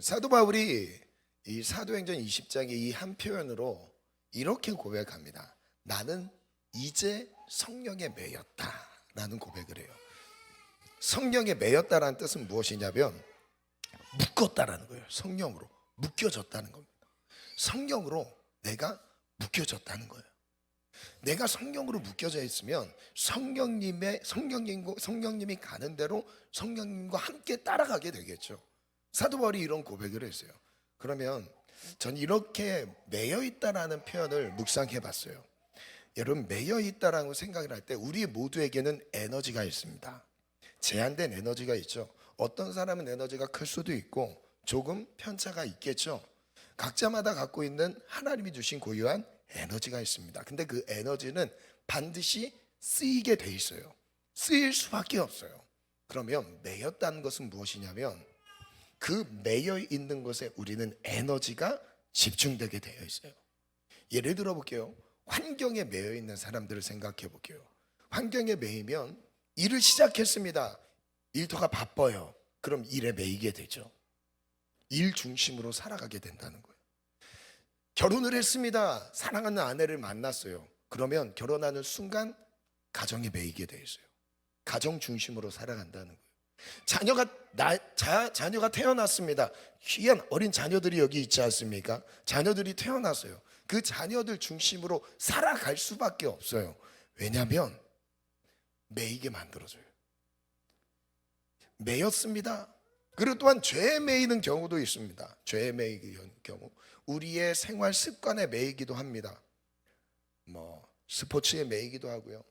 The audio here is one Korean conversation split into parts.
사도 바울이 이 사도행전 20장의 이 한 표현으로 이렇게 고백합니다. 나는 이제 성령에 매였다 라는 고백을 해요. 성령에 매였다라는 뜻은 무엇이냐면 묶었다라는 거예요. 성령으로 묶여졌다는 겁니다. 성령으로 내가 묶여졌다는 거예요. 내가 성령으로 묶여져 있으면 성령님이 가는 대로 성령님과 함께 따라가게 되겠죠. 사도 바울이 이런 고백을 했어요. 그러면 전 이렇게 매여 있다라는 표현을 묵상해 봤어요. 여러분, 매여 있다라고 생각을 할 때 우리 모두에게는 에너지가 있습니다. 제한된 에너지가 있죠. 어떤 사람은 에너지가 클 수도 있고 조금 편차가 있겠죠. 각자마다 갖고 있는 하나님이 주신 고유한 에너지가 있습니다. 근데 그 에너지는 반드시 쓰이게 돼 있어요. 쓰일 수밖에 없어요. 그러면 매였다는 것은 무엇이냐면 그 매여 있는 것에 우리는 에너지가 집중되게 되어 있어요. 예를 들어 볼게요. 환경에 매여 있는 사람들을 생각해 볼게요. 환경에 매이면 일을 시작했습니다. 일터가 바빠요. 그럼 일에 매이게 되죠. 일 중심으로 살아가게 된다는 거예요. 결혼을 했습니다. 사랑하는 아내를 만났어요. 그러면 결혼하는 순간 가정에 매이게 돼 있어요. 가정 중심으로 살아간다는 거예요. 자녀가 태어났습니다. 귀한 어린 자녀들이 여기 있지 않습니까? 자녀들이 태어났어요. 그 자녀들 중심으로 살아갈 수밖에 없어요. 왜냐하면 매이게 만들어줘요. 매였습니다. 그리고 또한 죄에 매이는 경우도 있습니다. 죄에 매이는 경우, 우리의 생활 습관에 매이기도 합니다. 스포츠에 매이기도 하고요.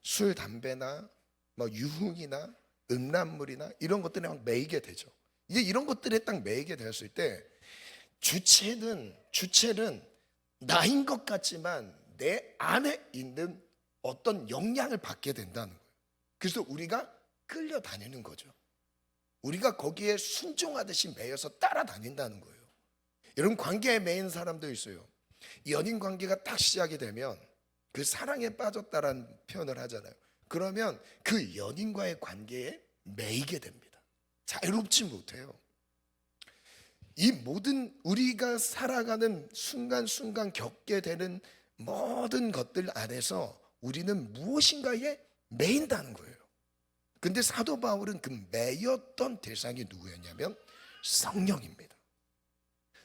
술, 담배나 유흥이나 음란물이나 이런 것들에 막 매이게 되죠. 이제 이런 것들에 딱 매이게 되었을 때 주체는 나인 것 같지만 내 안에 있는 어떤 영향을 받게 된다는 거예요. 그래서 우리가 끌려다니는 거죠. 우리가 거기에 순종하듯이 매여서 따라다닌다는 거예요. 여러분, 관계에 매인 사람도 있어요. 연인 관계가 딱 시작이 되면 그 사랑에 빠졌다라는 표현을 하잖아요. 그러면 그 연인과의 관계에 매이게 됩니다. 자유롭지 못해요. 이 모든 우리가 살아가는 순간순간 겪게 되는 모든 것들 안에서 우리는 무엇인가에 매인다는 거예요. 근데 사도 바울은 그 매였던 대상이 누구였냐면 성령입니다.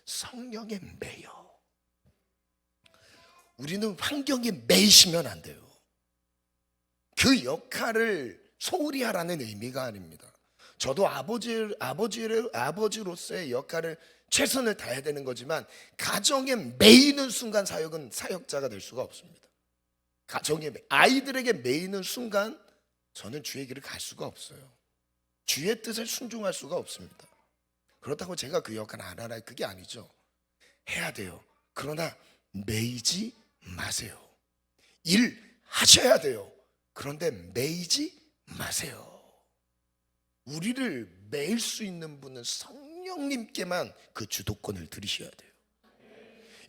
성령에 매여. 우리는 환경에 매이시면 안 돼요. 그 역할을 소홀히 하라는 의미가 아닙니다. 저도 아버지로서의 역할을 최선을 다해야 되는 거지만 가정에 매이는 순간 사역은 사역자가 될 수가 없습니다. 아이들에게 매이는 순간 저는 주의 길을 갈 수가 없어요. 주의 뜻을 순종할 수가 없습니다. 그렇다고 제가 그 역할을 안 하라, 그게 아니죠. 해야 돼요. 그러나 매이지 마세요. 일하셔야 돼요. 그런데 매이지 마세요. 우리를 매일 수 있는 분은 성령님께만 그 주도권을 들이셔야 돼요.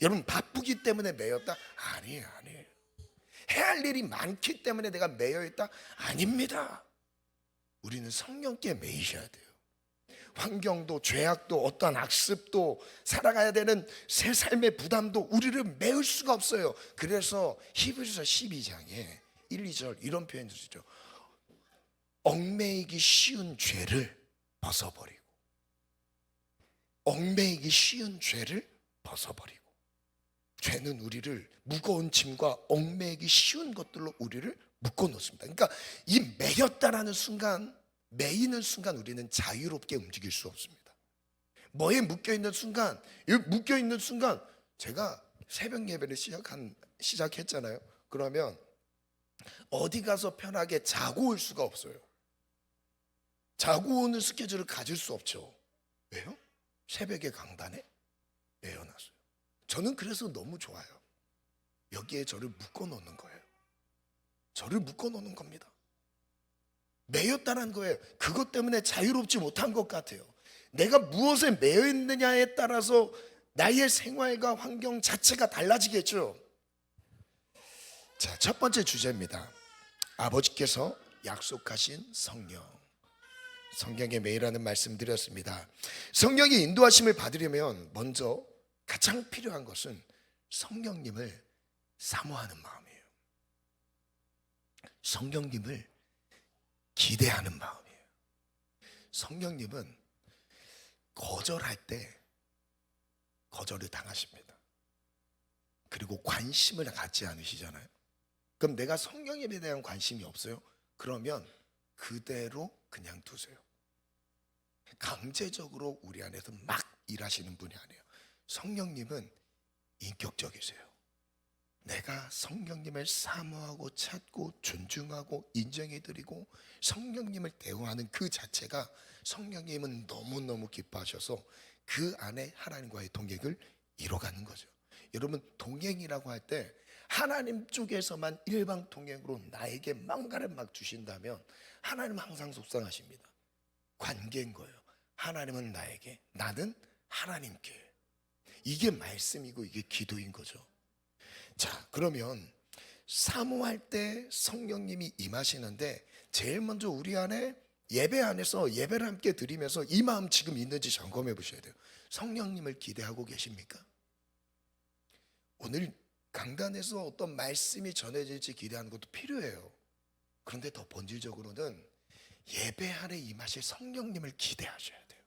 여러분, 바쁘기 때문에 매였다? 아니에요. 해야 할 일이 많기 때문에 내가 매여있다? 아닙니다. 우리는 성령께 매이셔야 돼요. 환경도 죄악도 어떠한 악습도 살아가야 되는 새 삶의 부담도 우리를 메울 수가 없어요. 그래서 히브리서 12장에 1, 2절 이런 표현을 쓰죠. 얽매이기 쉬운 죄를 벗어버리고, 얽매이기 쉬운 죄를 벗어버리고. 죄는 우리를 무거운 짐과 얽매이기 쉬운 것들로 우리를 묶어놓습니다. 그러니까 이 매였다라는 순간, 매이는 순간 우리는 자유롭게 움직일 수 없습니다. 뭐에 묶여있는 순간, 제가 새벽 예배를 시작했잖아요. 그러면 어디 가서 편하게 자고 올 수가 없어요. 자고 오는 스케줄을 가질 수 없죠. 왜요? 새벽에 강단에 매여놨어요. 저는 그래서 너무 좋아요. 여기에 저를 묶어놓는 거예요. 저를 묶어놓는 겁니다. 매였다는 거예요. 그것 때문에 자유롭지 못한 것 같아요. 내가 무엇에 매여 있느냐에 따라서 나의 생활과 환경 자체가 달라지겠죠. 자, 첫 번째 주제입니다. 아버지께서 약속하신 성령. 성경에 매일하는 말씀 드렸습니다. 성령의 인도하심을 받으려면 먼저 가장 필요한 것은 성령님을 사모하는 마음이에요. 성령님을 기대하는 마음이에요. 성령님은 거절할 때 거절을 당하십니다. 그리고 관심을 갖지 않으시잖아요. 그럼 내가 성령님에 대한 관심이 없어요? 그러면 그대로 그냥 두세요. 강제적으로 우리 안에서 막 일하시는 분이 아니에요. 성령님은 인격적이세요. 내가 성령님을 사모하고 찾고 존중하고 인정해드리고 성령님을 대우하는 그 자체가 성령님은 너무너무 기뻐하셔서 그 안에 하나님과의 동행을 이뤄가는 거죠. 여러분, 동행이라고 할 때 하나님 쪽에서만 일방 동행으로 나에게 뭔가를 막 주신다면 하나님은 항상 속상하십니다. 관계인 거예요. 하나님은 나에게, 나는 하나님께. 이게 말씀이고 이게 기도인 거죠. 자, 그러면 사모할 때 성령님이 임하시는데 제일 먼저 우리 안에 예배 안에서 예배를 함께 드리면서 이 마음 지금 있는지 점검해 보셔야 돼요. 성령님을 기대하고 계십니까? 오늘 강단에서 어떤 말씀이 전해질지 기대하는 것도 필요해요. 그런데 더 본질적으로는 예배 안에 임하실 성령님을 기대하셔야 돼요.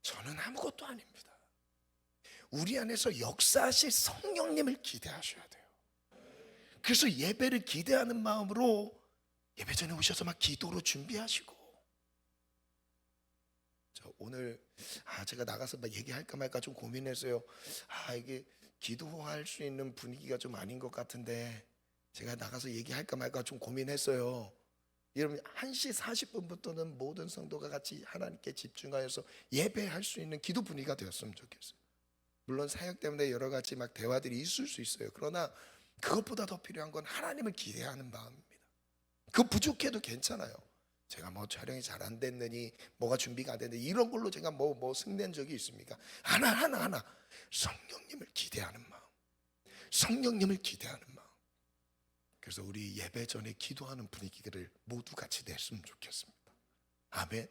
저는 아무것도 아닙니다. 우리 안에서 역사하실 성령님을 기대하셔야 돼요. 그래서 예배를 기대하는 마음으로 예배 전에 오셔서 막 기도로 준비하시고, 오늘 제가 나가서 막 얘기할까 말까 좀 고민했어요. 이게 기도할 수 있는 분위기가 좀 아닌 것 같은데 제가 나가서 얘기할까 말까 좀 고민했어요. 여러분, 1시 40분부터는 모든 성도가 같이 하나님께 집중하여서 예배할 수 있는 기도 분위기가 되었으면 좋겠어요. 물론 사역 때문에 여러 가지 막 대화들이 있을 수 있어요. 그러나 그것보다 더 필요한 건 하나님을 기대하는 마음입니다. 그거 부족해도 괜찮아요. 제가 뭐 촬영이 잘 안 됐느니 뭐가 준비가 안 됐느니 이런 걸로 제가 뭐 승리한 적이 있습니까? 하나 성령님을 기대하는 마음, 성령님을 기대하는 마음. 그래서 우리 예배 전에 기도하는 분위기를 모두 같이 냈으면 좋겠습니다. 아멘.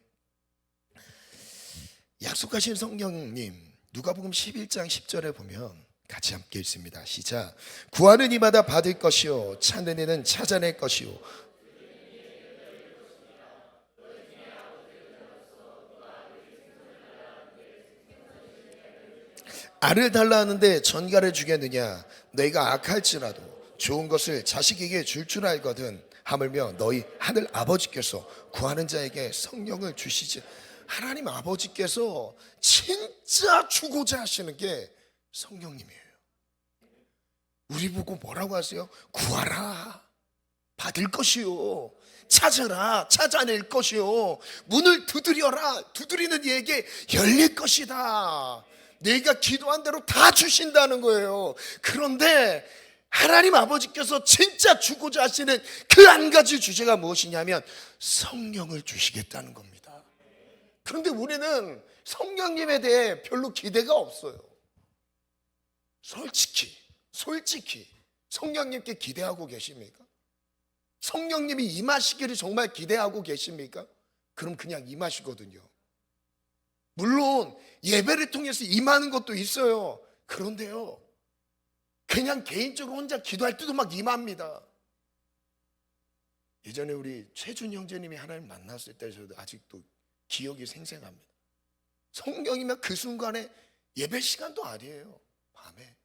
약속하신 성령님, 누가복음 11장 10절에 보면 같이 함께 읽습니다. 시작. 구하는 이마다 받을 것이요 찾는 이는 찾아낼 것이요 알을 달라 하는데 전갈을 주겠느냐? 너희가 악할지라도 좋은 것을 자식에게 줄 알거든. 하물며 너희 하늘 아버지께서 구하는 자에게 성령을 주시지. 하나님 아버지께서 진짜 주고자 하시는 게 성령님이에요. 우리 보고 뭐라고 하세요? 구하라, 받을 것이요. 찾아라, 찾아낼 것이요. 문을 두드려라, 두드리는 이에게 열릴 것이다. 내가 기도한 대로 다 주신다는 거예요. 그런데 하나님 아버지께서 진짜 주고자 하시는 그 한 가지 주제가 무엇이냐면 성령을 주시겠다는 겁니다. 그런데 우리는 성령님에 대해 별로 기대가 없어요. 솔직히 성령님께 기대하고 계십니까? 성령님이 임하시기를 정말 기대하고 계십니까? 그럼 그냥 임하시거든요. 물론 예배를 통해서 임하는 것도 있어요. 그런데요, 그냥 개인적으로 혼자 기도할 때도 막 임합니다. 예전에 우리 최준 형제님이 하나님 만났을 때 저도 아직도 기억이 생생합니다. 성령이면 그 순간에 예배 시간도 아니에요. 밤에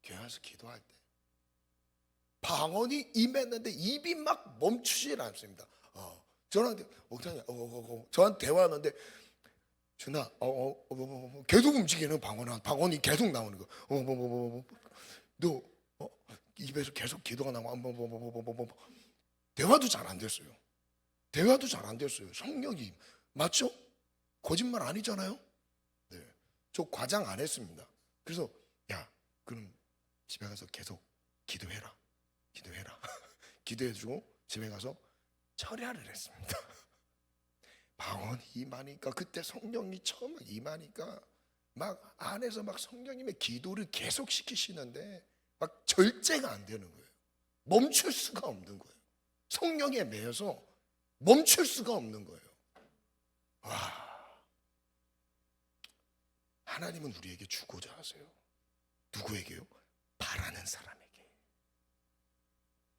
교회 와서 기도할 때 방언이 임했는데 입이 막 멈추질 않습니다. 저한테 목사님 저한테 대화하는데 준아 계속 움직이는 방언이 계속 나오는 거. 너 입에서 계속 기도가 나고 대화도 잘 안 됐어요. 성령이 맞죠? 거짓말 아니잖아요. 네, 저 과장 안 했습니다. 그래서 야, 그럼 집에 가서 계속 기도해라. 기도해주고 집에 가서 철야를 했습니다. 방언이 임하니까, 그때 성령이 처음 임하니까 막 안에서 막 성령님의 기도를 계속 시키시는데 막 절제가 안 되는 거예요. 멈출 수가 없는 거예요. 성령에 매여서 멈출 수가 없는 거예요. 하나님은 우리에게 주고자 하세요. 누구에게요? 바라는 사람에게.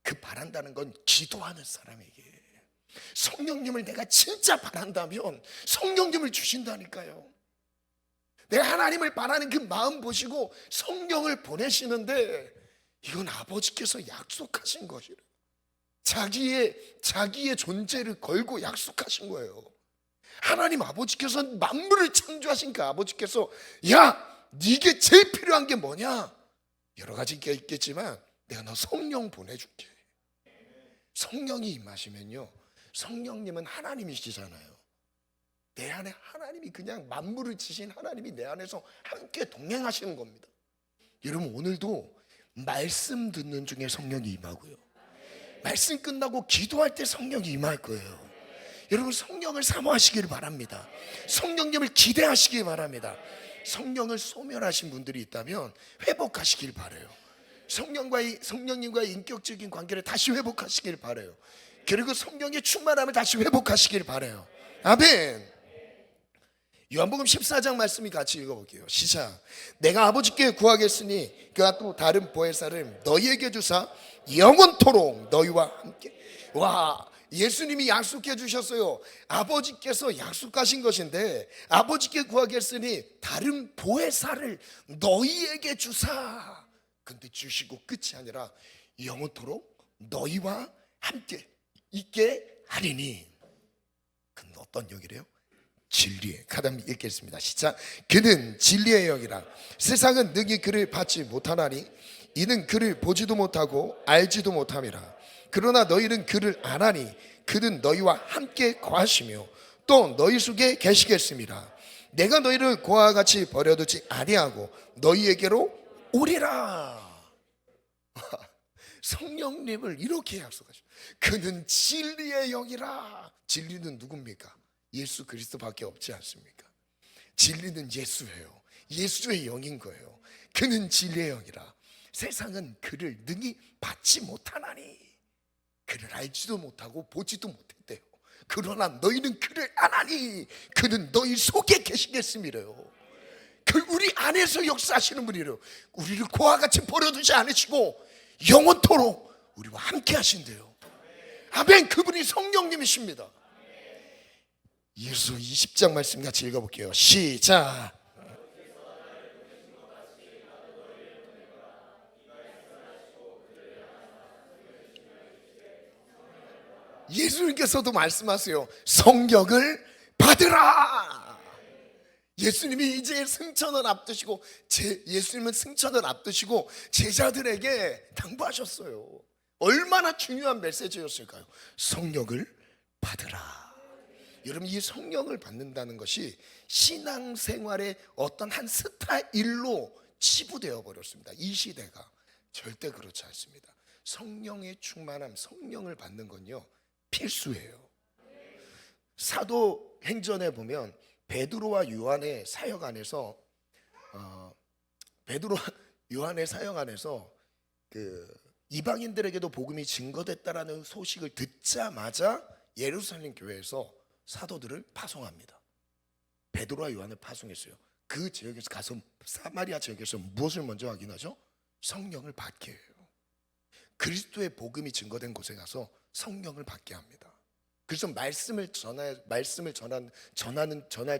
그 바란다는 건 기도하는 사람에게. 성령님을 내가 진짜 바란다면 성령님을 주신다니까요. 내가 하나님을 바라는 그 마음 보시고 성령을 보내시는데, 이건 아버지께서 약속하신 것이래요. 자기의 존재를 걸고 약속하신 거예요. 하나님 아버지께서 만물을 창조하신 그 아버지께서, 야, 네게 제일 필요한 게 뭐냐? 여러 가지가 있겠지만 내가 너 성령 보내줄게. 성령이 임하시면요, 성령님은 하나님이시잖아요. 내 안에 하나님이, 그냥 만물을 지신 하나님이 내 안에서 함께 동행하시는 겁니다. 여러분, 오늘도 말씀 듣는 중에 성령이 임하고요, 말씀 끝나고 기도할 때 성령이 임할 거예요. 여러분, 성령을 사모하시기를 바랍니다. 성령님을 기대하시기 바랍니다. 성령을 소멸하신 분들이 있다면 회복하시길 바라요. 성령님과의 인격적인 관계를 다시 회복하시길 바라요. 그리고 성령의 충만함을 다시 회복하시길 바라요. 아멘. 요한복음 14장 말씀이 같이 읽어볼게요. 시작. 내가 아버지께 구하겠으니 그가 또 다른 보혜사를 너희에게 주사 영원토록 너희와 함께. 와, 예수님이 약속해 주셨어요. 아버지께서 약속하신 것인데, 아버지께 구하겠으니 다른 보혜사를 너희에게 주사. 근데 주시고 끝이 아니라 영원토록 너희와 함께 있게 하리니. 그는 어떤 영이래요? 진리의. 가담 읽겠습니다. 시작. 그는 진리의 영이라. 세상은 능히 그를 받지 못하나니 이는 그를 보지도 못하고 알지도 못함이라. 그러나 너희는 그를 아나니 그는 너희와 함께 거하시며 또 너희 속에 계시겠습니다. 내가 너희를 고아와 같이 버려두지 아니하고 너희에게로 오리라. 성령님을 이렇게 약속하셔. 그는 진리의 영이라. 진리는 누굽니까? 예수 그리스도밖에 없지 않습니까? 진리는 예수예요. 예수의 영인 거예요. 그는 진리의 영이라. 세상은 그를 능히 받지 못하나니. 그를 알지도 못하고 보지도 못했대요. 그러나 너희는 그를 아나니 그는 너희 속에 계시겠음이래요. 그 우리 안에서 역사하시는 분이래요. 우리를 고아 같이 버려두지 않으시고 영원토록 우리와 함께 하신대요. 아멘. 그분이 성령님이십니다. 예수 20장 말씀 같이 읽어볼게요. 시작. 예수님께서도 말씀하세요. 성령을 받으라. 예수님이 이제 승천을 앞두시고, 예수님은 승천을 앞두시고 제자들에게 당부하셨어요. 얼마나 중요한 메시지였을까요? 성령을 받으라. 여러분, 이 성령을 받는다는 것이 신앙생활의 어떤 한 스타일로 치부되어 버렸습니다. 이 시대가. 절대 그렇지 않습니다. 성령의 충만함, 성령을 받는 건요, 필수예요. 사도행전에 보면 베드로와 요한의 사역 안에서 베드로와 요한의 사역 안에서 그 이방인들에게도 복음이 증거됐다라는 소식을 듣자마자 예루살렘 교회에서 사도들을 파송합니다. 베드로와 요한을 파송했어요. 그 지역에서 가서 사마리아 지역에서 무엇을 먼저 확인하죠? 성령을 받게 해요. 그리스도의 복음이 증거된 곳에 가서 성령을 받게 합니다. 그래서 말씀을 전할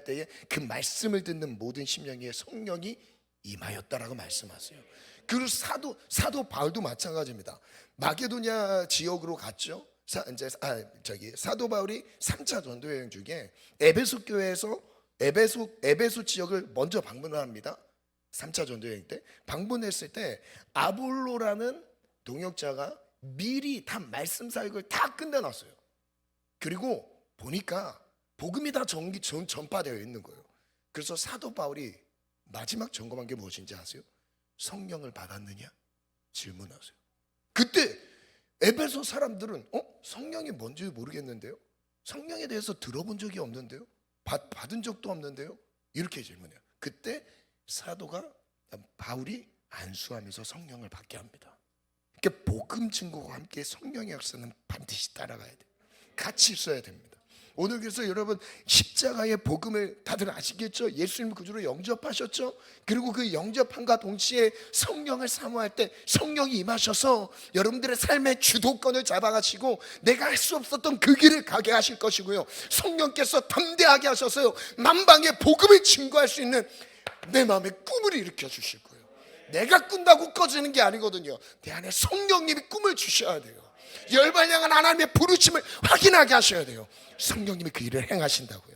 때에 그 말씀을 듣는 모든 심령에 성령이 임하였다라고 말씀하세요. 그리고 사도 바울도 마찬가지입니다. 마게도냐 지역으로 갔죠. 사도 바울이 3차 전도 여행 중에 에베소 교회에서 에베소 지역을 먼저 방문을 합니다. 3차 전도 여행 때 방문했을 때 아볼로라는 동역자가 미리 다 말씀 사역을 다 끝내놨어요. 그리고 보니까 복음이 다 전파되어 있는 거예요. 그래서 사도 바울이 마지막 점검한 게 무엇인지 아세요? 성령을 받았느냐? 질문하세요. 그때 에베소 사람들은 성령이 뭔지 모르겠는데요, 성령에 대해서 들어본 적이 없는데요, 받은 적도 없는데요, 이렇게 질문해요. 그때 바울이 안수하면서 성령을 받게 합니다. 그러니까 복음 증거와 함께 성령의 역사는 반드시 따라가야 돼요. 같이 있어야 됩니다. 오늘 그래서 여러분 십자가의 복음을 다들 아시겠죠? 예수님 구주로 영접하셨죠? 그리고 그 영접함과 동시에 성령을 사모할 때 성령이 임하셔서 여러분들의 삶의 주도권을 잡아가시고 내가 할 수 없었던 그 길을 가게 하실 것이고요, 성령께서 담대하게 하셔서요 만방의 복음을 증거할 수 있는 내 마음의 꿈을 일으켜 주실 거예요. 내가 꾼다고 꺼지는 게 아니거든요. 내 안에 성령님이 꿈을 주셔야 돼요. 열발 향한 하나님의 부르심을 확인하게 하셔야 돼요. 성령님이 그 일을 행하신다고요.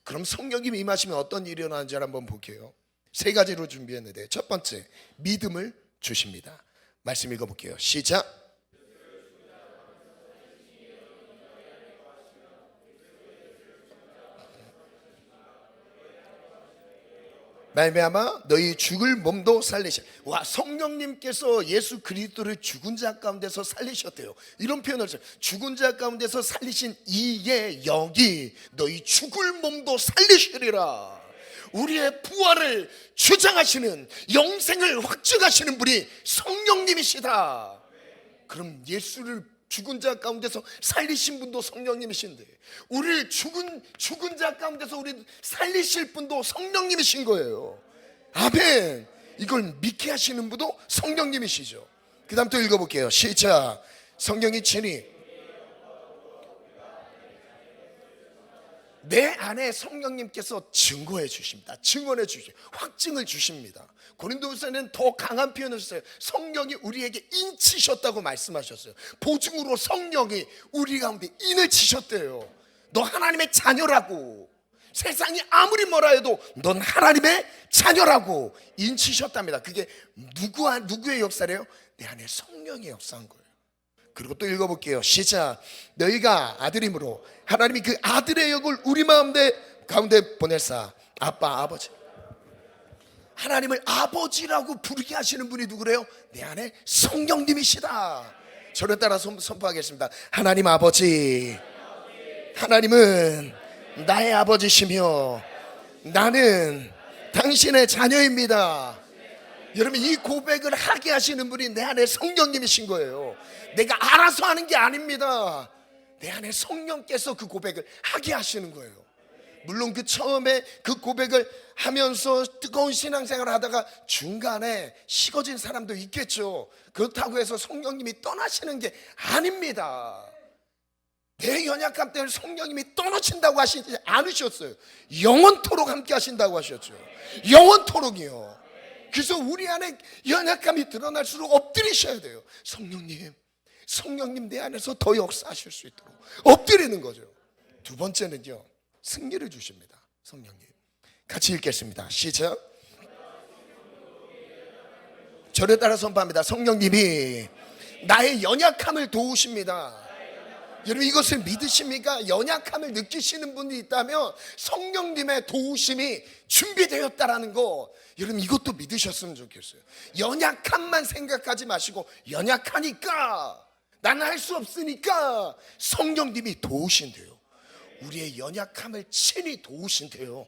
그럼 성령님이 임하시면 어떤 일이 일어나는지 한번 볼게요. 세 가지로 준비했는데, 첫 번째, 믿음을 주십니다. 말씀 읽어볼게요. 시작. 말미암아 너희 죽을 몸도 살리시. 와, 성령님께서 예수 그리스도를 죽은 자 가운데서 살리셨대요. 이런 표현을 써요. 죽은 자 가운데서 살리신 이의 영이 너희 죽을 몸도 살리시리라. 우리의 부활을 주장하시는, 영생을 확증하시는 분이 성령님이시다. 그럼 예수를 죽은 자 가운데서 살리신 분도 성령님이신데, 우리를 죽은 자 가운데서 우리 살리실 분도 성령님이신 거예요. 아멘. 이걸 믿게 하시는 분도 성령님이시죠. 그 다음 또 읽어볼게요. 시작. 성령이 친히 내 안에 성령님께서 증거해 주십니다. 증언해 주십니다. 확증을 주십니다. 고린도후서는 더 강한 표현을 썼어요. 성령이 우리에게 인치셨다고 말씀하셨어요. 보증으로 성령이 우리 가운데 인을 치셨대요. 너 하나님의 자녀라고, 세상이 아무리 뭐라 해도 넌 하나님의 자녀라고 인치셨답니다. 그게 누구의 역사래요? 내 안에 성령의 역사인 거예요. 그리고 또 읽어볼게요. 시작. 너희가 아들임으로 하나님이 그 아들의 영을 우리 마음 가운데 보내사. 아빠, 아버지, 하나님을 아버지라고 부르게 하시는 분이 누구래요? 내 안에 성령님이시다. 저를 따라 선포하겠습니다. 하나님 아버지, 하나님은 나의 아버지시며 나는 당신의 자녀입니다. 여러분, 이 고백을 하게 하시는 분이 내 안에 성령님이신 거예요. 내가 알아서 하는 게 아닙니다. 내 안에 성령께서 그 고백을 하게 하시는 거예요. 물론 그 처음에 그 고백을 하면서 뜨거운 신앙생활을 하다가 중간에 식어진 사람도 있겠죠. 그렇다고 해서 성령님이 떠나시는 게 아닙니다. 내 연약함 때문에 성령님이 떠나신다고 하시지 않으셨어요. 영원토록 함께 하신다고 하셨죠. 영원토록이요. 그래서 우리 안에 연약함이 드러날수록 엎드리셔야 돼요. 성령님 내 안에서 더 역사하실 수 있도록 엎드리는 거죠. 두 번째는요, 승리를 주십니다. 성령님. 같이 읽겠습니다. 시작. 저를 따라 선포합니다. 성령님이 나의 연약함을 도우십니다. 여러분, 이것을 믿으십니까? 연약함을 느끼시는 분이 있다면 성령님의 도우심이 준비되었다라는 거, 여러분 이것도 믿으셨으면 좋겠어요. 연약함만 생각하지 마시고, 연약하니까, 나는 할 수 없으니까 성령님이 도우신대요. 우리의 연약함을 친히 도우신대요.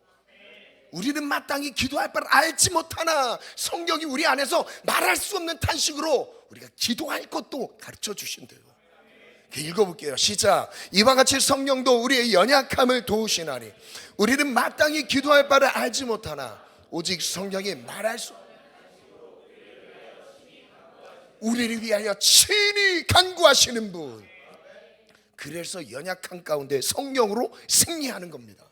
우리는 마땅히 기도할 바를 알지 못하나 성령이 우리 안에서 말할 수 없는 탄식으로 우리가 기도할 것도 가르쳐 주신대요. 읽어볼게요. 시작. 이와 같이 성령도 우리의 연약함을 도우시나니 우리는 마땅히 기도할 바를 알지 못하나 오직 성령이 말할 수, 우리를 위하여 친히 간구하시는 분. 그래서 연약한 가운데 성령으로 승리하는 겁니다.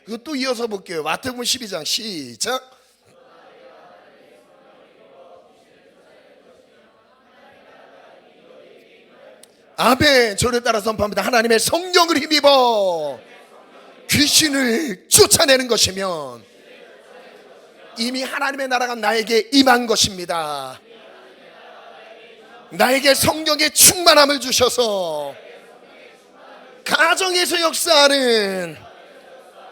이것도 이어서 볼게요. 마태복음 12장 시작. 아멘. 저를 따라 선포합니다. 하나님의 성령을 힘입어 귀신을 쫓아내는 것이면 이미 하나님의 나라가 나에게 임한 것입니다. 나에게 성령의 충만함을 주셔서 가정에서 역사하는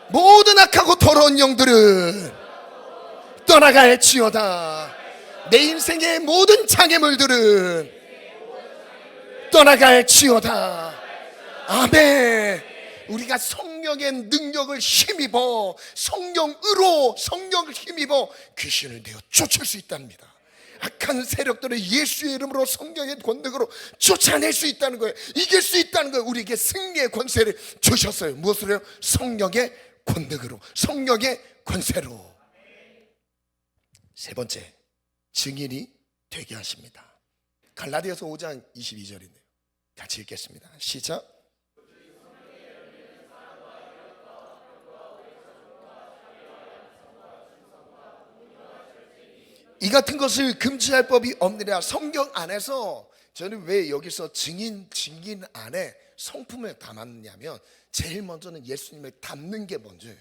모든 악하고 더러운 영들은 떠나갈지어다. 내 인생의 모든 장애물들은 떠나갈지어다. 아멘. 우리가 성령의 능력을 힘입어, 성령을 힘입어 귀신을 내어 쫓을 수 있답니다. 악한 세력들을 예수의 이름으로 성령의 권능으로 쫓아낼 수 있다는 거예요. 이길 수 있다는 거예요. 우리에게 승리의 권세를 주셨어요. 무엇으로요? 성령의 권능으로, 성령의 권세로. 세 번째, 증인이 되게 하십니다. 갈라디아서 5장 22절인데요. 같이 읽겠습니다. 시작. 이 같은 것을 금지할 법이 없느냐. 성경 안에서 저는 왜 여기서 증인 안에 성품을 담았냐면 제일 먼저는 예수님을 닮는 게 먼저예요.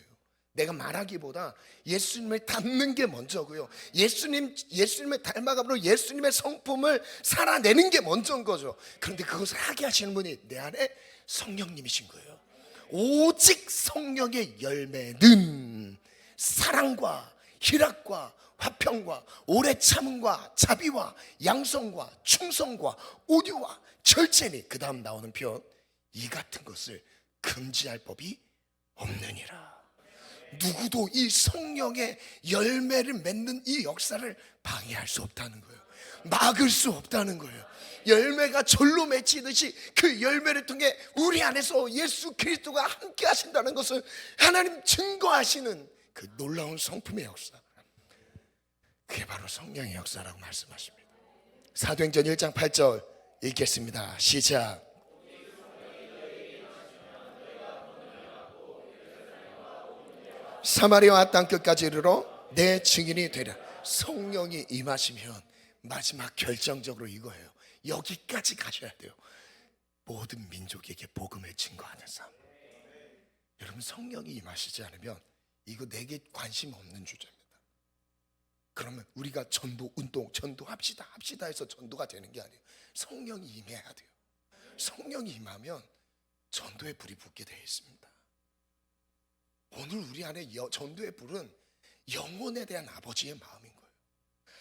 내가 말하기보다 예수님을 닮는 게 먼저고요. 예수님을 닮아감으로 예수님의 성품을 살아내는 게 먼저인 거죠. 그런데 그것을 하게 하시는 분이 내 안에 성령님이신 거예요. 오직 성령의 열매는 사랑과 희락과 화평과 오래 참음과 자비와 양성과 충성과 오류와 절제니, 그 다음 나오는 표현, 이 같은 것을 금지할 법이 없느니라. 누구도 이 성령의 열매를 맺는 이 역사를 방해할 수 없다는 거예요. 막을 수 없다는 거예요. 열매가 절로 맺히듯이 그 열매를 통해 우리 안에서 예수 그리스도가 함께 하신다는 것을 하나님 증거하시는 그 놀라운 성품의 역사, 그게 바로 성령의 역사라고 말씀하십니다. 사도행전 1장 8절 읽겠습니다. 시작. 사마리아 땅 끝까지 이르러 내 증인이 되라. 성령이 임하시면 마지막 결정적으로 이거예요. 여기까지 가셔야 돼요. 모든 민족에게 복음을 증거하는 삶. 여러분, 성령이 임하시지 않으면 이거 내게 관심 없는 주제입니다. 그러면 우리가 전도 운동, 전도합시다 해서 전도가 되는 게 아니에요. 성령이 임해야 돼요. 성령이 임하면 전도의 불이 붙게 되어 있습니다. 오늘 우리 안에 전도의 불은 영혼에 대한 아버지의 마음인 거예요.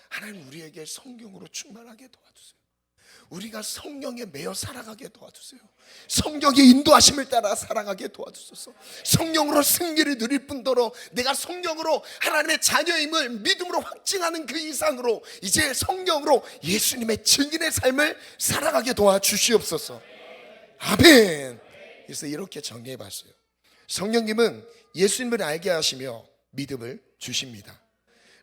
하나님 우리에게 성령으로 충만하게 도와주세요. 우리가 성령에 매여 살아가게 도와주세요. 성령의 인도하심을 따라 살아가게 도와주소서. 성령으로 승리를 누릴 뿐더러 내가 성령으로 하나님의 자녀임을 믿음으로 확증하는 그 이상으로 이제 성령으로 예수님의 증인의 삶을 살아가게 도와주시옵소서. 아멘. 그래서 이렇게 정리해 봤어요. 성령님은 예수님을 알게 하시며 믿음을 주십니다.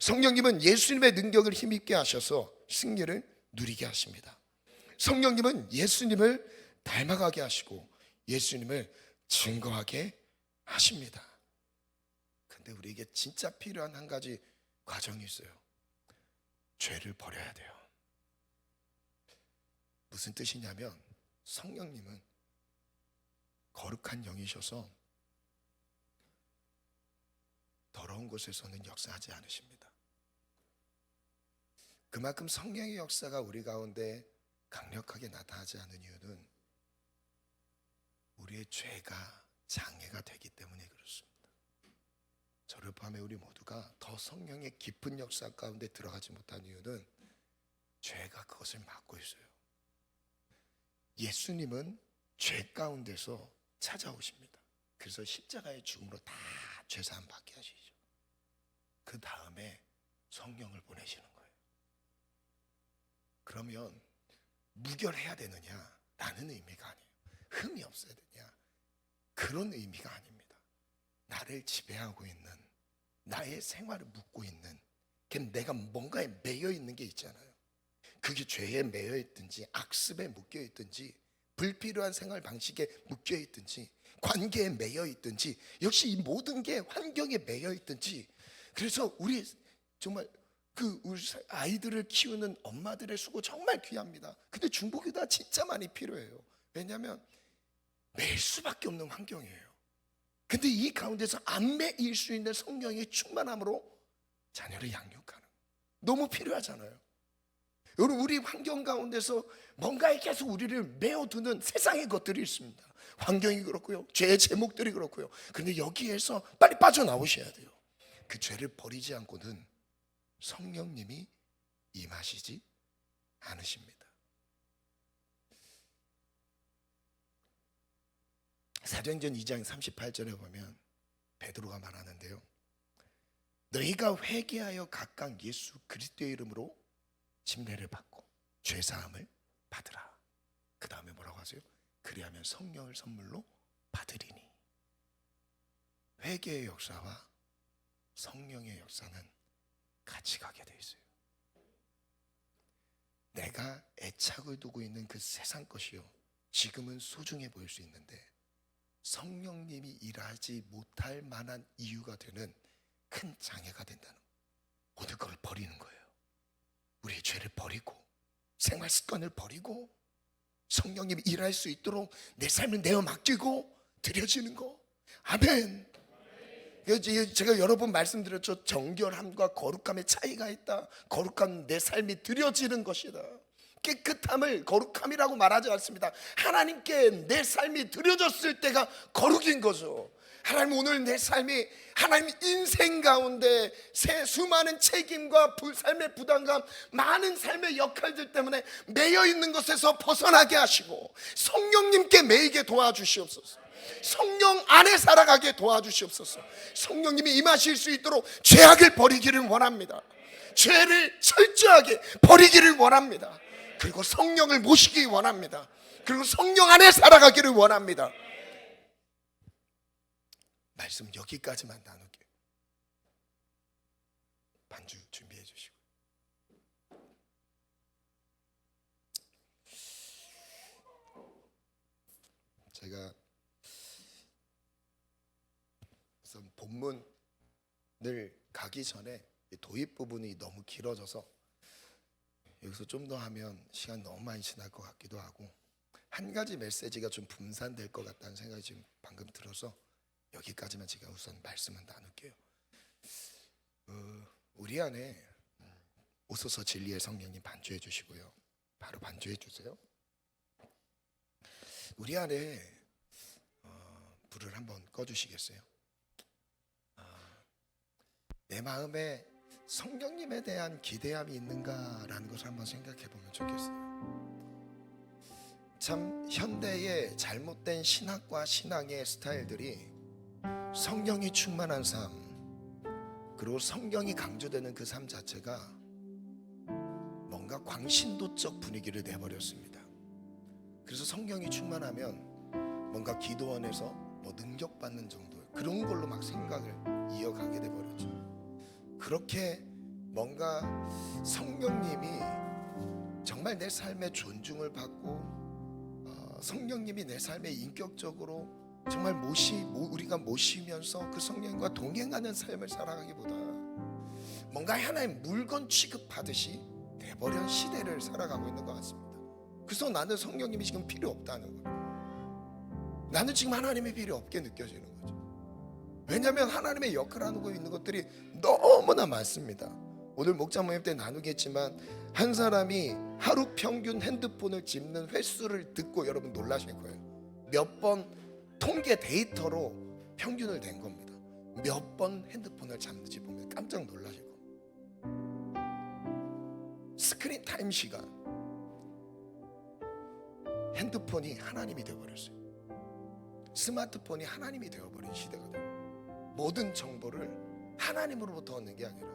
성령님은 예수님의 능력을 힘있게 하셔서 승리를 누리게 하십니다. 성령님은 예수님을 닮아가게 하시고 예수님을 증거하게 하십니다. 근데 우리에게 진짜 필요한 한 가지 과정이 있어요. 죄를 버려야 돼요. 무슨 뜻이냐면 성령님은 거룩한 영이셔서 더러운 곳에서는 역사하지 않으십니다. 그만큼 성령의 역사가 우리 가운데 강력하게 나타나지 않는 이유는 우리의 죄가 장애가 되기 때문에 그렇습니다. 저를 포함해 우리 모두가 더 성령의 깊은 역사 가운데 들어가지 못한 이유는 죄가 그것을 막고 있어요. 예수님은 죄 가운데서 찾아오십니다. 그래서 십자가의 죽음으로 다 죄사함 받게 하시죠. 그 다음에 성령을 보내시는 거예요. 그러면 무결해야 되느냐 라는 의미가 아니에요. 흠이 없어야 되냐 그런 의미가 아닙니다. 나를 지배하고 있는, 나의 생활을 묶고 있는, 내가 뭔가에 매여 있는 게 있잖아요. 그게 죄에 매여 있든지 악습에 묶여 있든지 불필요한 생활 방식에 묶여 있든지 관계에 매여 있든지, 역시 이 모든 게 환경에 매여 있든지. 그래서 우리 정말 우리 아이들을 키우는 엄마들의 수고 정말 귀합니다. 근데 중보기도가 진짜 많이 필요해요. 왜냐하면 매일 수밖에 없는 환경이에요. 근데 이 가운데서 안 매일 수 있는 성령의 충만함으로 자녀를 양육하는, 너무 필요하잖아요. 여러분, 우리 환경 가운데서 뭔가에 계속 우리를 메어두는 세상의 것들이 있습니다. 환경이 그렇고요, 죄의 제목들이 그렇고요. 근데 여기에서 빨리 빠져나오셔야 돼요. 그 죄를 버리지 않고는 성령님이 임하시지 않으십니다. 사도행전 2장 38절에 보면 베드로가 말하는데요, 너희가 회개하여 각각 예수 그리스도의 이름으로 침례를 받고 죄사함을 받으라. 그 다음에 뭐라고 하세요? 그리하면 성령을 선물로 받으리니. 회개의 역사와 성령의 역사는 같이 가게 돼 있어요. 내가 애착을 두고 있는 그 세상 것이요, 지금은 소중해 보일 수 있는데 성령님이 일하지 못할 만한 이유가 되는 큰 장애가 된다는 거예요. 오늘 그걸 버리는 거예요. 우리의 죄를 버리고 생활 습관을 버리고 성령님이 일할 수 있도록 내 삶을 내어 맡기고 드려지는 거. 아멘. 제가 여러 번 말씀드렸죠. 정결함과 거룩함의 차이가 있다. 거룩함은 내 삶이 드려지는 것이다. 깨끗함을 거룩함이라고 말하지 않습니다. 하나님께 내 삶이 드려졌을 때가 거룩인 거죠. 하나님, 오늘 내 삶이 하나님 인생 가운데 수많은 책임과 삶의 부담감, 많은 삶의 역할들 때문에 매여 있는 것에서 벗어나게 하시고 성령님께 매이게 도와주시옵소서. 성령 안에 살아가게 도와주시옵소서. 성령님이 임하실 수 있도록 죄악을 버리기를 원합니다. 죄를 철저하게 버리기를 원합니다. 그리고 성령을 모시기 원합니다. 그리고 성령 안에 살아가기를 원합니다. 말씀 여기까지만 나눌게요. 반주 준비해 주시고. 제가 우선 본문을 가기 전에 도입 부분이 너무 길어져서 여기서 좀 더 하면 시간 너무 많이 지날 것 같기도 하고, 한 가지 메시지가 좀 분산될 것 같다는 생각이 지금 방금 들어서 여기까지만 제가 우선 말씀을 나눌게요. 우리 안에 오소서 진리의 성령님 반주해 주시고요. 바로 반주해 주세요. 우리 안에 불을 한번 꺼주시겠어요? 내 마음에 성령님에 대한 기대함이 있는가라는 것을 한번 생각해 보면 좋겠어요. 참 현대의 잘못된 신학과 신앙의 스타일들이 성령이 충만한 삶, 그리고 성령이 강조되는 그 삶 자체가 뭔가 광신도적 분위기를 내버렸습니다. 그래서 성령이 충만하면 뭔가 기도원에서 뭐 능력받는 정도, 그런 걸로 막 생각을 이어가게 돼버렸죠. 그렇게 뭔가 성령님이 정말 내 삶에 존중을 받고 성령님이 내 삶에 인격적으로 정말 우리가 모시면서 그 성령과 동행하는 삶을 살아가기보다 뭔가 하나의 물건 취급하듯이 돼버린 시대를 살아가고 있는 것 같습니다. 그래서 나는 성령님이 지금 필요 없다는 거예요. 나는 지금 하나님이 필요 없게 느껴지는 거죠. 왜냐하면 하나님의 역할을 하고 있는 것들이 너무나 많습니다. 오늘 목자 모임 때 나누겠지만 한 사람이 하루 평균 핸드폰을 집는 횟수를 듣고 여러분 놀라실 거예요. 몇 번 통계 데이터로 평균을 낸 겁니다. 몇 번 핸드폰을 잡는지 보면 깜짝 놀라실 겁니다. 스크린 타임 시간, 핸드폰이 하나님이 되어버렸어요. 스마트폰이 하나님이 되어버린 시대가 돼요. 모든 정보를 하나님으로부터 얻는 게 아니라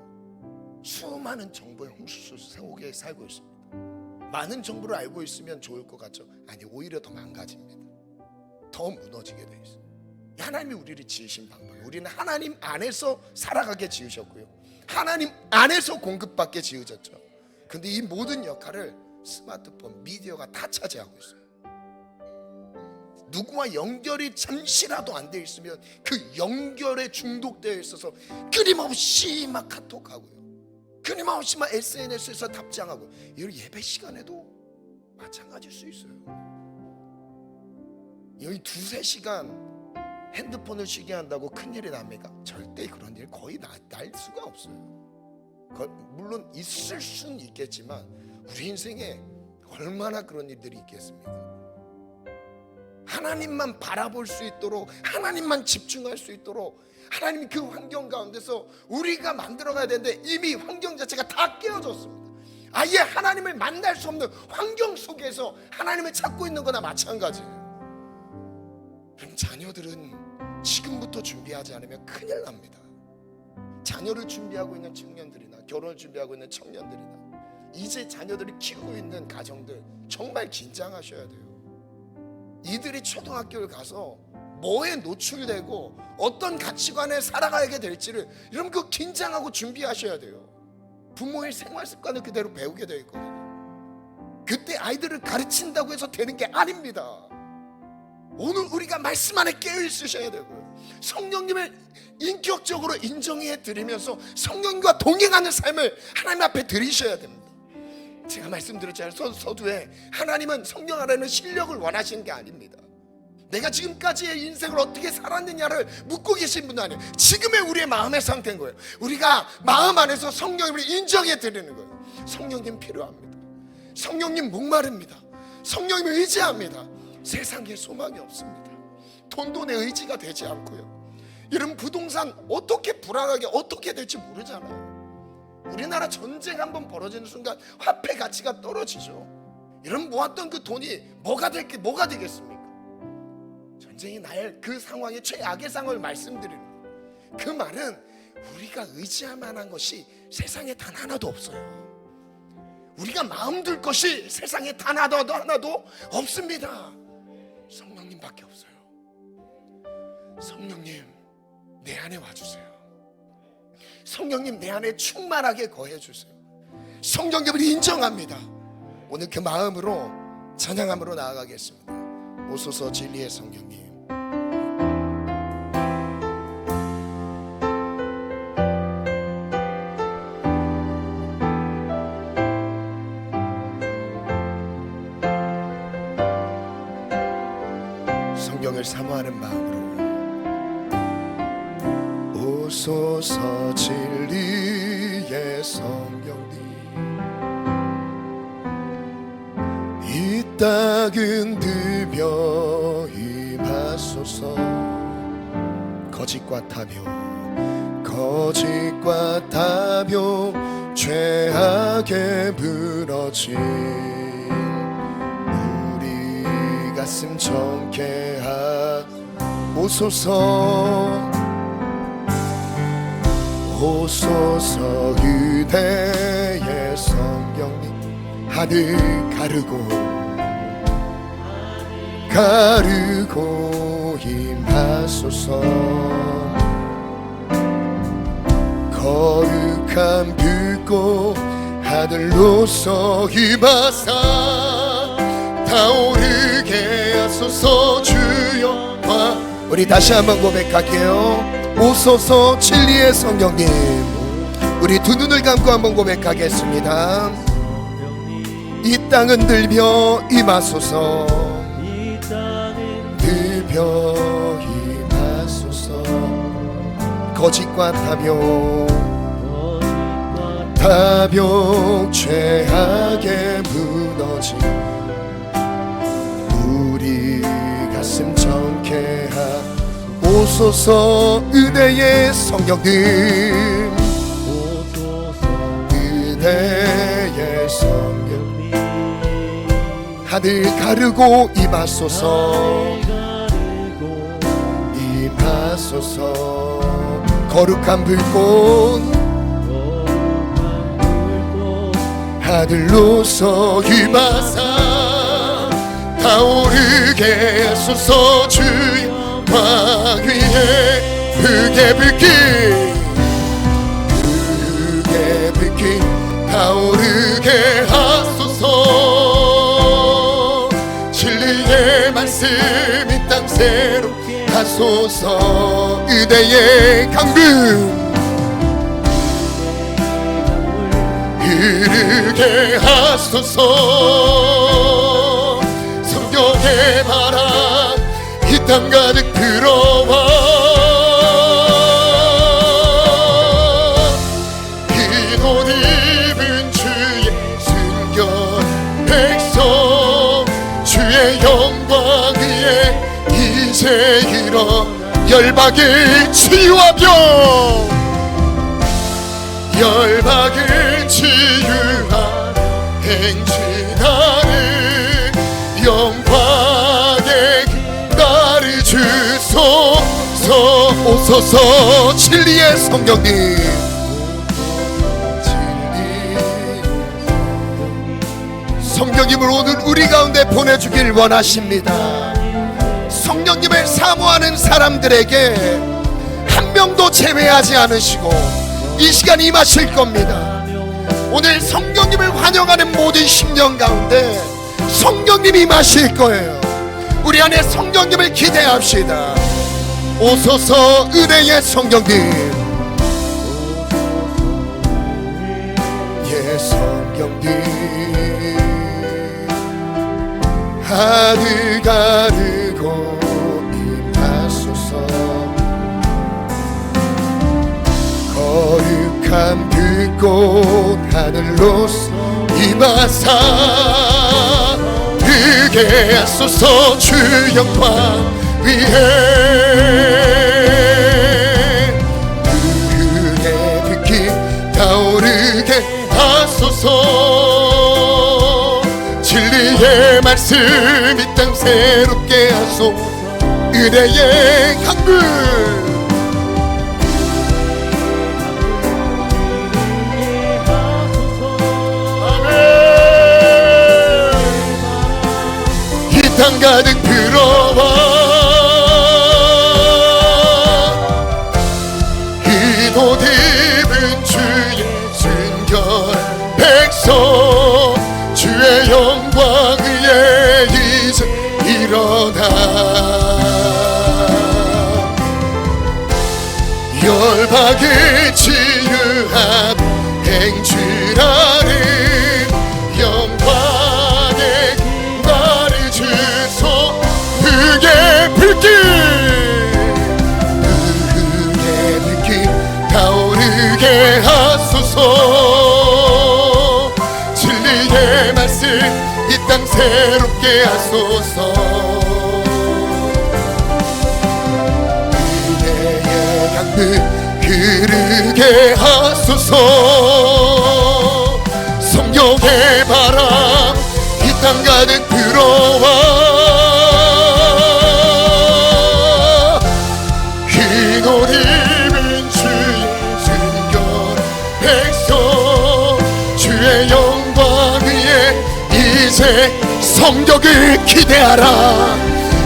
수많은 정보의 홍수 속에 살고 있습니다. 많은 정보를 알고 있으면 좋을 것 같죠? 아니, 오히려 더 망가집니다. 더 무너지게 돼 있어요. 하나님이 우리를 지으신 방법, 우리는 하나님 안에서 살아가게 지으셨고요, 하나님 안에서 공급받게 지으셨죠. 근데 이 모든 역할을 스마트폰, 미디어가 다 차지하고 있어요. 누구와 연결이 잠시라도 안 돼 있으면 그 연결에 중독되어 있어서 끊임없이 막 카톡하고요, 끊임없이 막 SNS에서 답장하고, 이런 예배 시간에도 마찬가지일 수 있어요. 여기 2-3시간 핸드폰을 쉬게 한다고 큰일이 납니까? 절대 그런 일 거의 날 수가 없어요. 물론 있을 수는 있겠지만 우리 인생에 얼마나 그런 일들이 있겠습니까? 하나님만 바라볼 수 있도록, 하나님만 집중할 수 있도록 하나님이 그 환경 가운데서 우리가 만들어가야 되는데 이미 환경 자체가 다 깨어졌습니다. 아예 하나님을 만날 수 없는 환경 속에서 하나님을 찾고 있는 거나 마찬가지예요. 그럼 자녀들은 지금부터 준비하지 않으면 큰일 납니다. 자녀를 준비하고 있는 청년들이나 결혼을 준비하고 있는 청년들이나 이제 자녀들을 키우고 있는 가정들 정말 긴장하셔야 돼요. 이들이 초등학교를 가서 뭐에 노출되고 어떤 가치관에 살아가게 될지를 여러분 그 긴장하고 준비하셔야 돼요. 부모의 생활 습관을 그대로 배우게 되어 있거든요. 그때 아이들을 가르친다고 해서 되는 게 아닙니다. 오늘 우리가 말씀 안에 깨어 있으셔야 되고요. 성령님을 인격적으로 인정해 드리면서 성령님과 동행하는 삶을 하나님 앞에 드리셔야 됩니다. 제가 말씀드렸잖아요. 서두에 하나님은 성령 안에는 실력을 원하시는 게 아닙니다. 내가 지금까지의 인생을 어떻게 살았느냐를 묻고 계신 분도 아니에요. 지금의 우리의 마음의 상태인 거예요. 우리가 마음 안에서 성령님을 인정해 드리는 거예요. 성령님 필요합니다. 성령님 목마릅니다. 성령님을 의지합니다. 세상에 소망이 없습니다. 돈도 내 의지가 되지 않고요. 이런 부동산 어떻게 불안하게 어떻게 될지 모르잖아요. 우리나라 전쟁 한번 벌어지는 순간 화폐 가치가 떨어지죠. 이런 모았던 그 돈이 뭐가 되겠습니까? 전쟁이 날 그 상황의 최악의 상황을 말씀드리는 거예요. 그 말은 우리가 의지할 만한 것이 세상에 단 하나도 없어요. 우리가 마음 둘 것이 세상에 단 하나도 없습니다. 성령님밖에 없어요. 성령님 내 안에 와주세요. 성령님 내 안에 충만하게 거해주세요. 성령님을 인정합니다. 오늘 그 마음으로 찬양함으로 나아가겠습니다. 오소서 진리의 성령님. 성령을 사모하는 마음으로 오소서 진리의 성령님 이 땅은 들벼 임하소서 거짓과 타며 죄악에 무너진 우리 가슴 정케하옵소서 오소서 그대의 성령님 하늘 가르고 임하소서 거룩한 불꽃 하늘로서 임하사 타오르게 하소서 주여. 우리 다시 한번 고백할게요. 오소서 진리의 성령님. 우리 두 눈을 감고 한번 고백하겠습니다. 이 땅은 들벼 임하소서 들벼 임하소서 거짓과 타벼 죄악에 무너진 우리 가슴 정케하옵소서 은혜의 성령님 은혜의 성령님 하늘 가르고 임하소서 거룩한 불꽃 하늘로서 임하사 타오르게 하소서 주여. 왕 위에 크게 불길 타오르게 하소서 진리의 말씀 이 땅 새로 하소서 은혜의 강물 흐르게 하소서 성령의 바람 이 땅 가득 들어와 흰 옷 입은 주의 순결 백성 주의 영광 위에 이제 일어 열박을 치유하며 열박을 치유하 행진하는 영광의 나를 주소서 오소서 진리의 성령님 성령님을 오늘 우리 가운데 보내주길 원하십니다. 성령님을 사모하는 사람들에게 한 명도 제외하지 않으시고 이 시간 임하실 겁니다. 오늘 성령님을 환영하는 모든 심령 가운데 성령님이 임하실 거예요. 우리 안에 성령님을 기대합시다. 오소서 은혜의 성령님, 예 성령님, 하늘 가르고 임하소서. 거룩한 그곳 하늘로서 임하사 그게 하소서. 주 영광 위에 그의 빛이 타오르게 하소서. 진리의 말씀 이 땅 새롭게 하소. 은혜의 강물 땅 가득 들어와 기도 딥은 주의 순결 백성 주의 영광 위에 이제 일어나 열박을 치유한 행주라는 영광의 그의 불길 그의 빛이 타오르게 하소서. 진리의 말씀 이 땅 새롭게 하소서. 은혜의 강물 흐르게 하소서. 성령의 바람 이 땅 가득 들어와 이제 성령을 기대하라.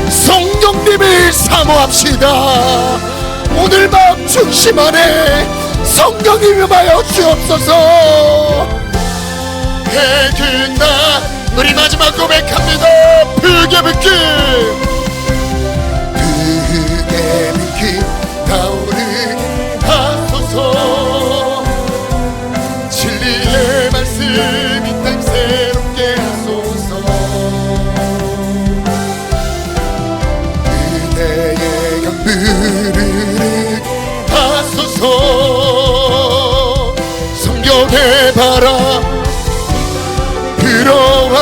성령님을 사모합시다. 오늘 마음 중심 안에 성령님 임하여 주옵소서. 밝은 날 우리 마지막 고백합니다. 불의 빛이 불의 빛이 타오르게 하소서. 진리의 말씀 이 땅 새롭게 하소서. 은혜의 강물을 하소서. 성령의 바람 들어와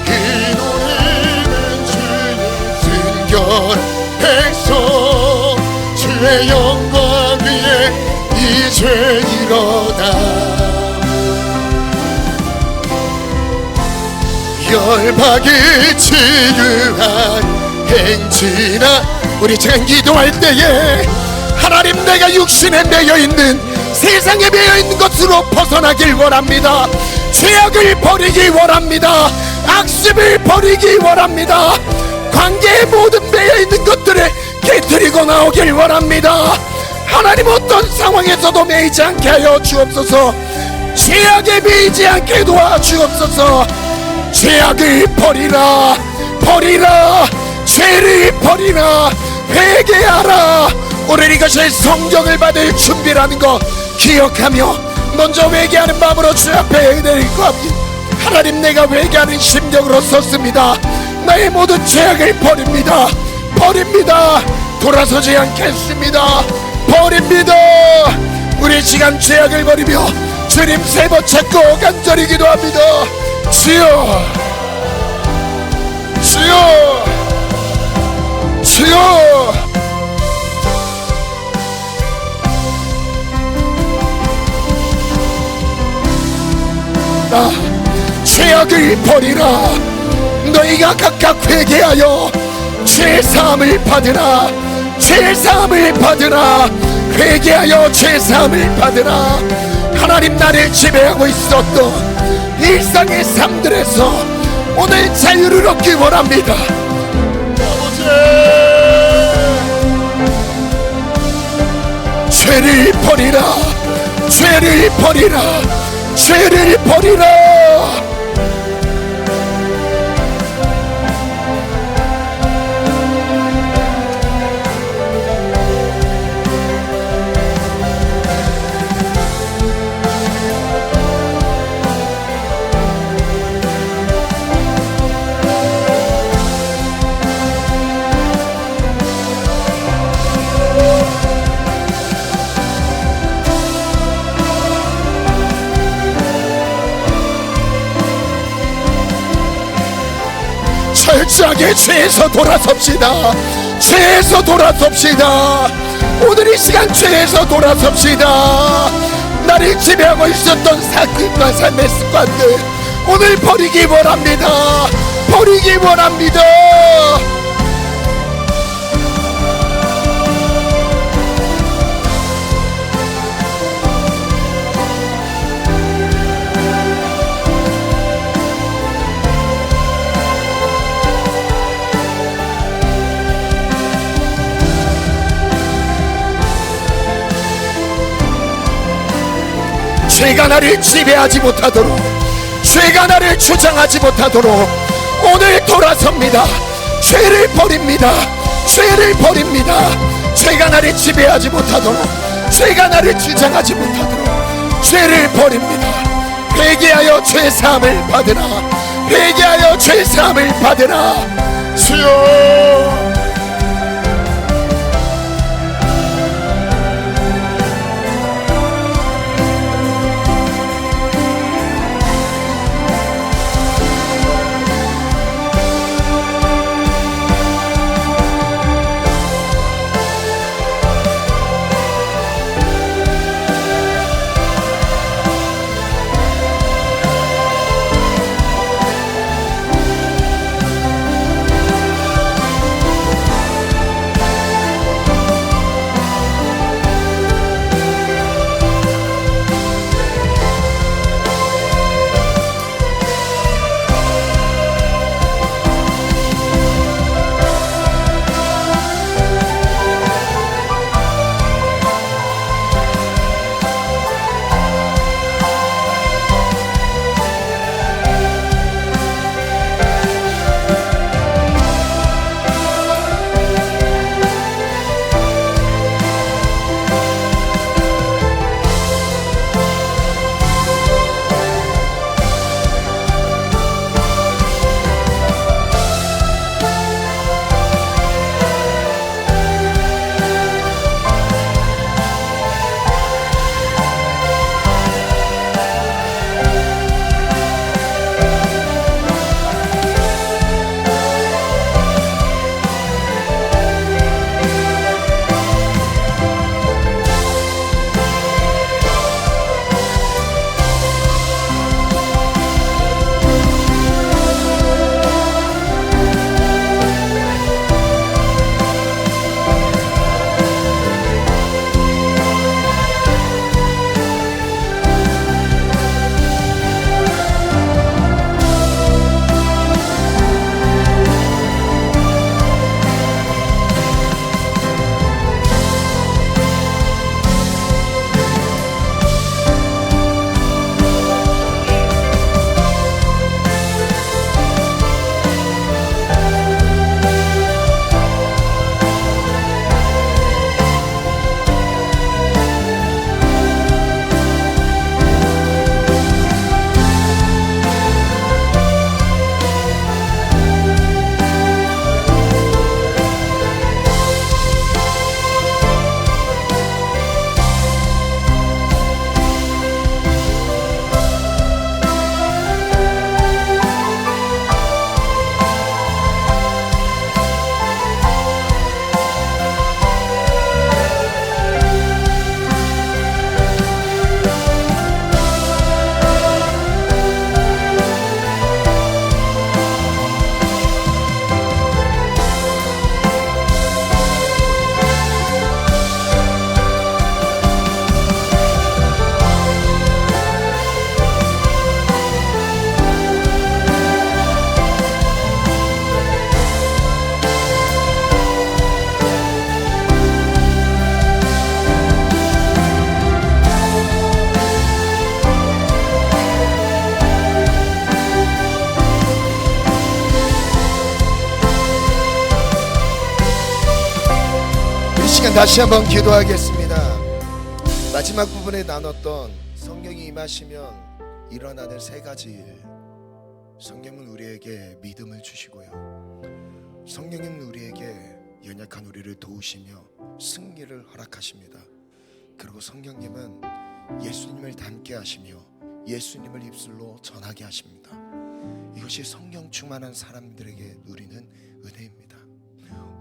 이 노래는 주의 순결 백성 주의 영광 위에 이제 일어나 열박을 치유한 행진아. 우리 지금 기도할 때에 하나님, 내가 육신에 매여있는 세상에 매여있는 것으로 벗어나길 원합니다. 죄악을 버리기 원합니다. 악습을 버리기 원합니다. 관계의 모든 매여있는 것들을 깨뜨리고 나오길 원합니다. 하나님, 어떤 상황에서도 매이지 않게 하여 주옵소서. 죄악에 매이지 않게 도와주옵소서. 죄악을 버리라, 버리라. 죄를 버리라. 회개하라. 오늘 이것이 성령을 받을 준비라는 거 기억하며 먼저 회개하는 마음으로 주 앞에 드릴 것 합니다. 하나님, 내가 회개하는 심령으로 섰습니다. 나의 모든 죄악을 버립니다. 버립니다. 돌아서지 않겠습니다. 버립니다. 우리 시간 죄악을 버리며 주님 세 번 찾고 간절히 기도합니다. 주여, 주여, 주여. 죄악을 버리라. 너희가 각각 회개하여 죄사함을 받으라. 죄사함을 받으라. 회개하여 죄사함을 받으라. 하나님 나를 지배하고 있었던 일상의 삶들에서 오늘 자유를 얻기 원합니다. 아버지, 죄를 버리라, 죄를 버리라, 죄를 버리라. 철저하게 죄에서 돌아섭시다. 죄에서 돌아섭시다. 오늘 이 시간 죄에서 돌아섭시다. 나를 지배하고 있었던 사건과 삶의 습관들 오늘 버리기 원합니다. 버리기 원합니다. 죄가 나를 지배하지 못하도록, 죄가 나를 주장하지 못하도록 오늘 돌아섭니다. 죄를 버립니다. 죄를 버립니다. 죄가 나를 지배하지 못하도록, 죄가 나를 주장하지 못하도록 죄를 버립니다. 회개하여 죄사함을 받으라. 회개하여 죄사함을 받으라. 주여, 그러면 다시 한번 기도하겠습니다. 마지막 부분에 나눴던 성령이 임하시면 일어나는 세 가지 일. 성령은 우리에게 믿음을 주시고요, 성령님은 우리에게 연약한 우리를 도우시며 승리를 허락하십니다. 그리고 성령님은 예수님을 닮게 하시며 예수님을 입술로 전하게 하십니다. 이것이 성령 충만한 사람들에게 누리는 은혜입니다.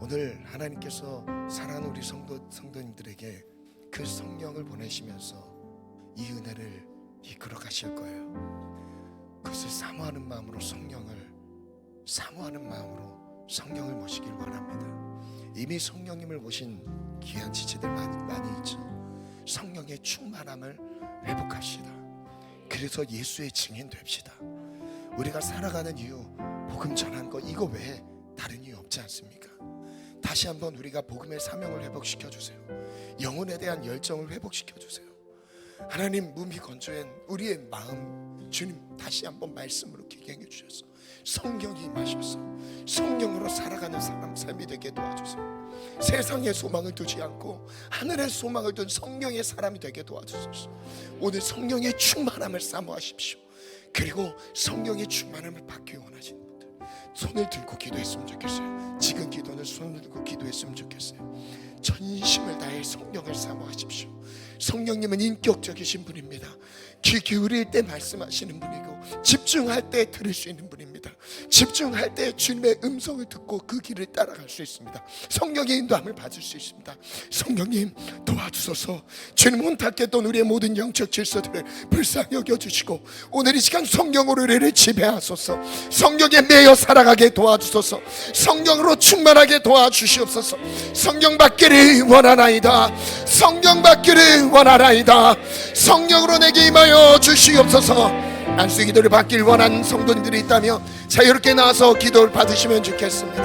오늘 하나님께서 사랑하는 우리 성도님들에게 그 성령을 보내시면서 이 은혜를 이끌어 가실 거예요. 그것을 사모하는 마음으로 성령을 모시길 원합니다. 이미 성령님을 모신 귀한 지체들 많이 있죠. 성령의 충만함을 회복합시다. 그래서 예수의 증인 됩시다. 우리가 살아가는 이유, 복음 전하는 거, 이거 외에 다른 이유 없지 않습니까? 다시 한번 우리가 복음의 사명을 회복시켜 주세요. 영혼에 대한 열정을 회복시켜 주세요. 하나님, 몸이 건조한 우리의 마음, 주님 다시 한번 말씀으로 기경해 주셔서 성령이 임하셔서 성령으로 살아가는 삶이 되게 도와주세요. 세상의 소망을 두지 않고 하늘의 소망을 둔 성령의 사람이 되게 도와주소서. 오늘 성령의 충만함을 사모하십시오. 그리고 성령의 충만함을 받기 원하시는 분들 손을 들고 기도했으면 좋겠어요. 지금 기도는 손을 들고 기도했으면 좋겠어요. 전심을 다해 성령을 사모하십시오. 성령님은 인격적이신 분입니다. 귀 기울일 때 말씀하시는 분이고 집중할 때 들을 수 있는 분입니다. 집중할 때 주님의 음성을 듣고 그 길을 따라갈 수 있습니다. 성령의 인도함을 받을 수 있습니다. 성령님 도와주소서. 주님 혼탁했던 우리의 모든 영적 질서들을 불쌍히 여겨주시고 오늘 이 시간 성령으로 우리를 지배하소서. 성령에 매여 살아가게 도와주소서. 성령으로 충만하게 도와주시옵소서. 성령 받기를 원하나이다. 성령 받기를 원하나이다. 성령으로 내게 임하여 주시옵소서. 안수 기도를 받길 원하는 성도님들이 있다면 자유롭게 나와서 기도를 받으시면 좋겠습니다.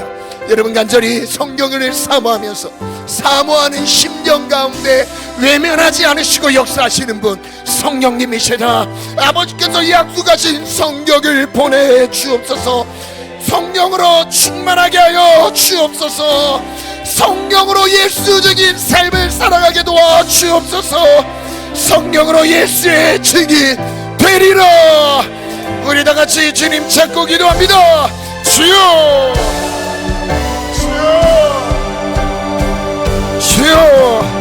여러분 간절히 성령을 사모하는 심령 가운데 외면하지 않으시고 역사하시는 분 성령님이시다. 아버지께서 약속하신 성령을 보내주옵소서. 성령으로 충만하게 하여 주옵소서. 성령으로 예수적인 삶을 살아가게 도와주옵소서. 성령으로 예수의 증인 되리라. 우리 다같이 주님 찾고 기도합니다. 주여, 주여, 주여.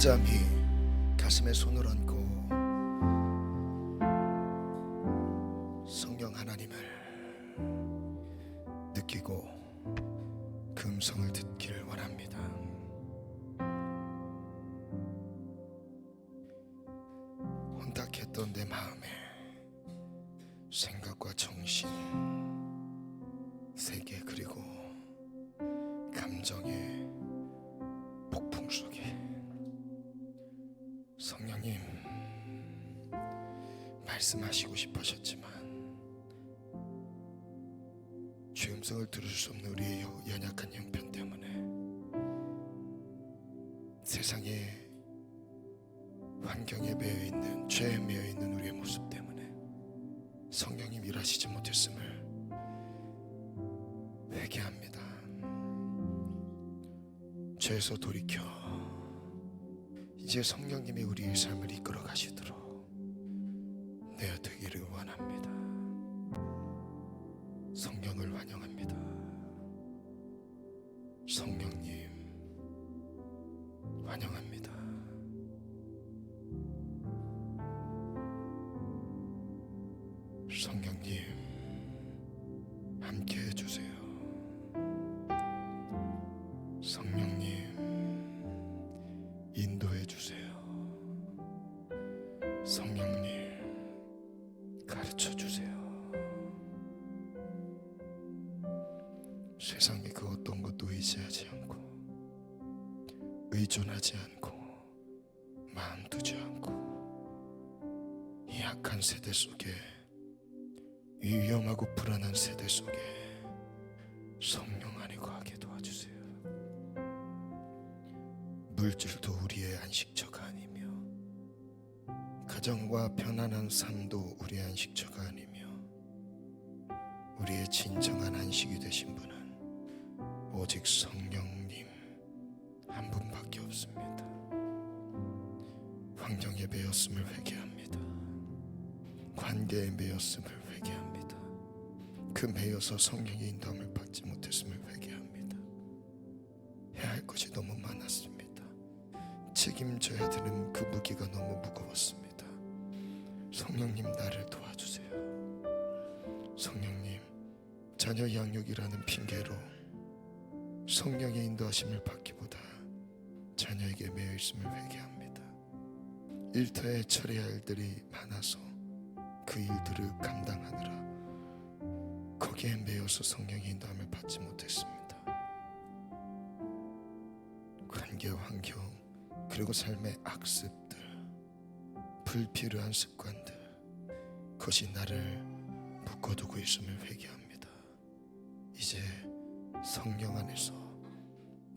잠잠히 가슴에 손을 얹고 성령 하나님을 느끼고 그 음성을 듣기를 원합니다. 혼탁했던 내 마음에 생각과 정신, 세계 그리고 감정의 폭풍 속에 성령님 말씀하시고 싶으셨지만 죄 음성을 들을 수 없는 우리의 연약한 형편 때문에 세상의 환경에 매여 있는, 죄에 매여 있는 우리의 모습 때문에 성령님 일하시지 못했음을 회개합니다. 죄에서 돌이켜 이제 성령님이 우리의 삶을 이끌어 가시도록 내어 되기를 원합니다. 성령을 환영합니다. 성령님 환영합니다. 성령님 함께 해주세요. 성령님 인도해 주세요. 성령님 가르쳐 주세요. 세상의 그 어떤 것도 의지하지 않고 의존하지 않고 마음 두지 않고 이 악한 세대 속에, 이 위험하고 불안한 세대 속에 성령 안에 거하게 도와주세요. 물질도 우리의 안식처가 아니며 가정과 편안한 삶도 우리의 안식처가 아니며 우리의 진정한 안식이 되신 분은 오직 성령님 한 분밖에 없습니다. 환경에 매였음을 회개합니다. 관계에 매였음을 회개합니다. 그 매여서 성령의 인도함을 받지 못했음을 회개합니다. 해야 할 것이 너무 많았습니다. 책임져야 되는 그 무게가 너무 무거웠습니다. 성령님 나를 도와주세요. 성령님 자녀 양육이라는 핑계로 성령의 인도하심을 받기보다 자녀에게 매여 있음을 회개합니다. 일터에 처리할 일들이 많아서 그 일들을 감당하느라 거기에 매여서 성령의 인도함을 받지 못했습니다. 관계 환경 그리고 삶의 악습들, 불필요한 습관들, 그것이 나를 묶어두고 있음을 회개합니다. 이제 성령 안에서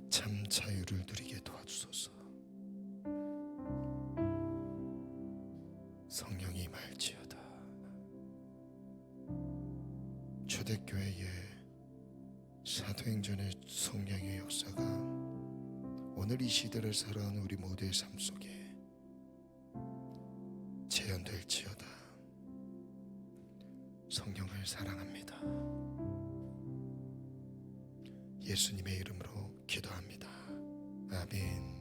참 자유를 누리게 도와주소서. 성령이 말지어다. 초대교회의 사도행전의 성령의 역사가 오늘 이 시대를 살아가는 우리 모두의 삶 속에 재현될지어다. 성령을 사랑합니다. 예수님의 이름으로 기도합니다. 아멘.